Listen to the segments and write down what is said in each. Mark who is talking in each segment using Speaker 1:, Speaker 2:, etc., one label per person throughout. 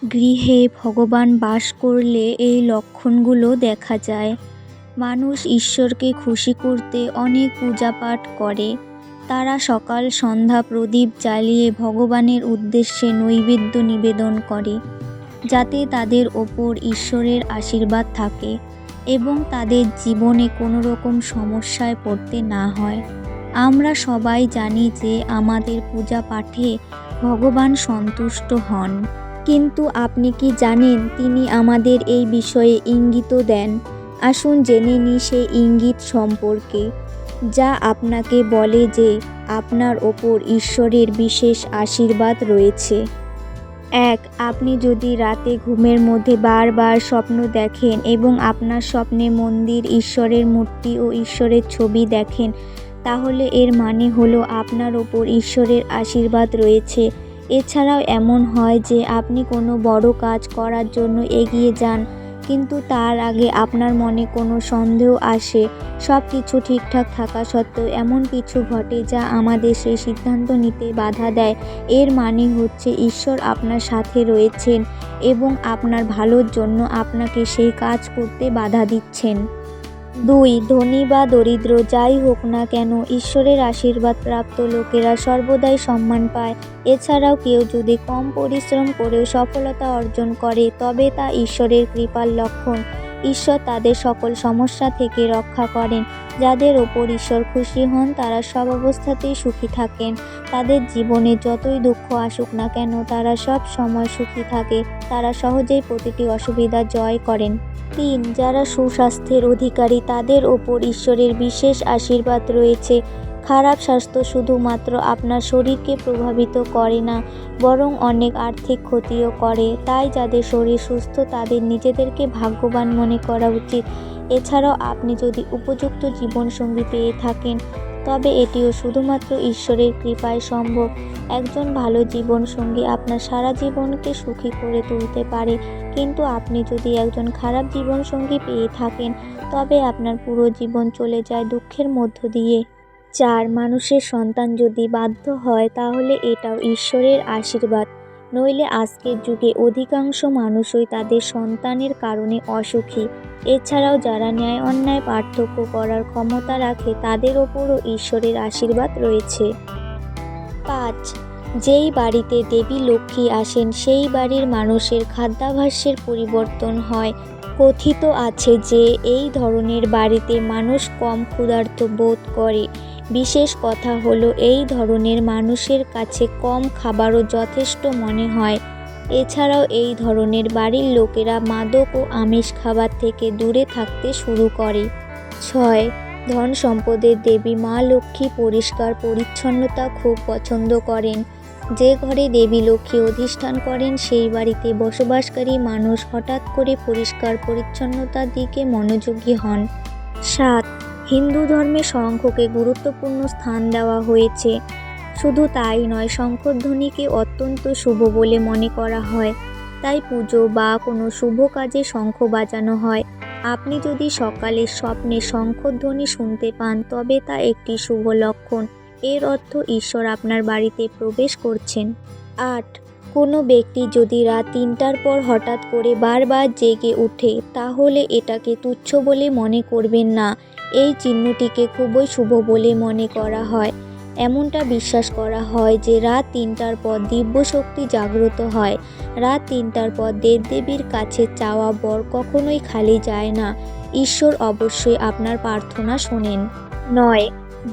Speaker 1: গৃহে ভগবান বাস করলে এই লক্ষণগুলো দেখা যায়। মানুষ ঈশ্বরকে খুশি করতে অনেক পূজাপাঠ করে। তারা সকাল সন্ধ্যা প্রদীপ জ্বালিয়ে ভগবানের উদ্দেশ্যে নৈবেদ্য নিবেদন করে, যাতে তাদের ওপর ঈশ্বরের আশীর্বাদ থাকে এবং তাদের জীবনে কোনো রকম সমস্যায় পড়তে না হয়। আমরা সবাই জানি যে আমাদের পূজা পাঠে ভগবান সন্তুষ্ট হন, কিন্তু আপনি কি জানেন তিনি আমাদের এই বিষয়ে ইঙ্গিতও দেন? আসুন জেনে নিই সেই ইঙ্গিত সম্পর্কে, যা আপনাকে বলে যে আপনার ওপর ঈশ্বরের বিশেষ আশীর্বাদ রয়েছে। 1. আপনি যদি রাতে ঘুমের মধ্যে বারবার স্বপ্ন দেখেন এবং আপনার স্বপ্নে মন্দির, ঈশ্বরের মূর্তি ও ঈশ্বরের ছবি দেখেন, তাহলে এর মানে হলো আপনার ওপর ঈশ্বরের আশীর্বাদ রয়েছে। এছাড়াও এমন হয় যে আপনি কোনো বড় কাজ করার জন্য এগিয়ে যান, কিন্তু তার আগে আপনার মনে কোনো সন্দেহ আসে। সব কিছু ঠিকঠাক থাকা সত্ত্বেও এমন কিছু ঘটে যা আমাদের সেই সিদ্ধান্ত নিতে বাধা দেয়। এর মানে হচ্ছে ঈশ্বর আপনার সাথে রয়েছেন এবং আপনার ভালোর জন্য আপনাকে সেই কাজ করতে বাধা দিচ্ছেন। 2. ধনী বা দরিদ্র যাই হোক না কেন, ঈশ্বরের আশীর্বাদ প্রাপ্ত লোকেরা সর্বদাই সম্মান পায়। এছাড়াও কেউ যদি কম পরিশ্রম করেও সফলতা অর্জন করে, তবে তা ঈশ্বরের কৃপার লক্ষণ। ঈশ্বর তাদের সকল সমস্যা থেকে রক্ষা করেন। যাদের ওপর ঈশ্বর খুশি হন তারা সব অবস্থাতেই সুখী থাকেন। তাদের জীবনে যতই দুঃখ আসুক না কেন, তারা সব সময় সুখী থাকে। তারা সহজেই প্রতিটি অসুবিধা জয় করেন। 3. যারা সুস্বাস্থ্যের অধিকারী, তাদের ওপর ঈশ্বরের বিশেষ আশীর্বাদ রয়েছে। খারাপ স্বাস্থ্য শুধুমাত্র আপনার শরীরকে প্রভাবিত করে না, বরং অনেক আর্থিক ক্ষতিও করে। তাই যাদের শরীর সুস্থ তাদের নিজেদেরকে ভাগ্যবান মনে করা উচিত। এছাড়াও আপনি যদি উপযুক্ত জীবনসঙ্গী পেয়ে থাকেন, তবে এটিও শুধুমাত্র ঈশ্বরের কৃপায় সম্ভব। একজন ভালো জীবনসঙ্গী আপনার সারা জীবনকে সুখী করে তুলতে পারে, কিন্তু আপনি যদি একজন খারাপ জীবনসঙ্গী পেয়ে থাকেন, তবে আপনার পুরো জীবন চলে যায় দুঃখের মধ্য দিয়ে। 4. মানুষের সন্তান যদি বাধ্য হয়, তাহলে এটাও ঈশ্বরের আশীর্বাদ। নইলে আজকের যুগে অধিকাংশ মানুষই তাদের সন্তানের কারণে অসুখী। এছাড়াও যারা ন্যায় অন্যায় পার্থক্য করার ক্ষমতা রাখে, তাদের ওপরও ঈশ্বরের আশীর্বাদ রয়েছে। 5. যেই বাড়িতে দেবী লক্ষ্মী আসেন, সেই বাড়ির মানুষের খাদ্যাভ্যাসের পরিবর্তন হয়। কথিত আছে যে এই ধরনের বাড়িতে মানুষ কম ক্ষুধার্ত বোধ করে। বিশেষ কথা হলো, এই ধরনের মানুষের কাছে কম খাবারও যথেষ্ট মনে হয়। এছাড়াও এই ধরনের বাড়ির লোকেরা মাদক ও আমিষ খাবার থেকে দূরে থাকতে শুরু করে। 6. ধন সম্পদের দেবী মা লক্ষ্মী পরিষ্কার পরিচ্ছন্নতা খুব পছন্দ করেন। যে ঘরে দেবী লক্ষ্মী অধিষ্ঠান করেন, সেই বাড়িতে বসবাসকারী মানুষ হঠাৎ করে পরিষ্কার পরিচ্ছন্নতার দিকে মনোযোগী হন। 7. হিন্দু ধর্মে শঙ্খকে গুরুত্বপূর্ণ স্থান দেওয়া হয়েছে। শুধু তাই নয়, শঙ্খধ্বনিকে অত্যন্ত শুভ বলে মনে করা হয়। তাই পুজো বা কোনো শুভ কাজে শঙ্খ বাজানো হয়। আপনি যদি সকালে স্বপ্নে শঙ্খধ্বনি শুনতে পান, তবে তা একটি শুভ লক্ষণ। এর অর্থ ঈশ্বর আপনার বাড়িতে প্রবেশ করছেন। 8. কোনো ব্যক্তি যদি রাত 3টার পর হঠাৎ করে বারবার জেগে ওঠে, তাহলে এটাকে তুচ্ছ বলে মনে করবেন না। এই চিহ্নটিকে খুবই শুভ বলে মনে করা হয়। এমনটা বিশ্বাস করা হয় যে রাত 3টার পর দিব্য শক্তি জাগ্রত হয়। রাত 3টার পর দেবদেবীর কাছে চাওয়া বর কখনোই খালি যায় না। ঈশ্বর অবশ্যই আপনার প্রার্থনা শোনেন। 9.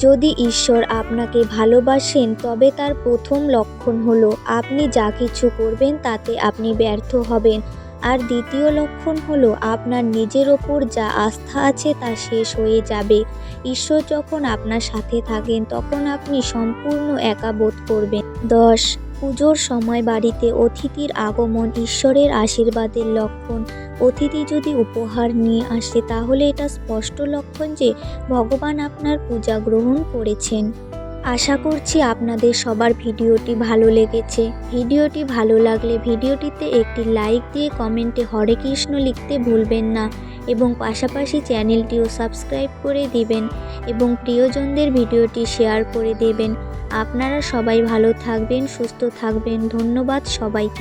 Speaker 1: যদি ঈশ্বর আপনাকে ভালোবাসেন, তবে তার প্রথম লক্ষণ হলো আপনি যা কিছু করবেন তাতে আপনি ব্যর্থ হবেন। আর দ্বিতীয় লক্ষণ হলো আপনার নিজের ওপর যা আস্থা আছে তা শেষ হয়ে যাবে। ঈশ্বর যখন আপনার সাথে থাকেন, তখন আপনি সম্পূর্ণ একা বোধ করবেন। 10. পুজোর সময় বাড়িতে অতিথির আগমন ঈশ্বরের আশীর্বাদের লক্ষণ। অতিথি যদি উপহার নিয়ে আসে, তাহলে এটা স্পষ্ট লক্ষণ যে ভগবান আপনার পূজা গ্রহণ করেছেন। আশা করছি আপনাদের সবার ভিডিওটি ভালো লেগেছে। ভিডিওটি ভালো লাগলে ভিডিওটিতে একটি লাইক দিয়ে কমেন্টে হরে কৃষ্ণ লিখতে ভুলবেন না এবং পাশাপাশি চ্যানেলটিও সাবস্ক্রাইব করে দিবেন এবং প্রিয়জনদের ভিডিওটি শেয়ার করে দেবেন। আপনারা সবাই ভালো থাকবেন, সুস্থ থাকবেন। ধন্যবাদ সবাইকে।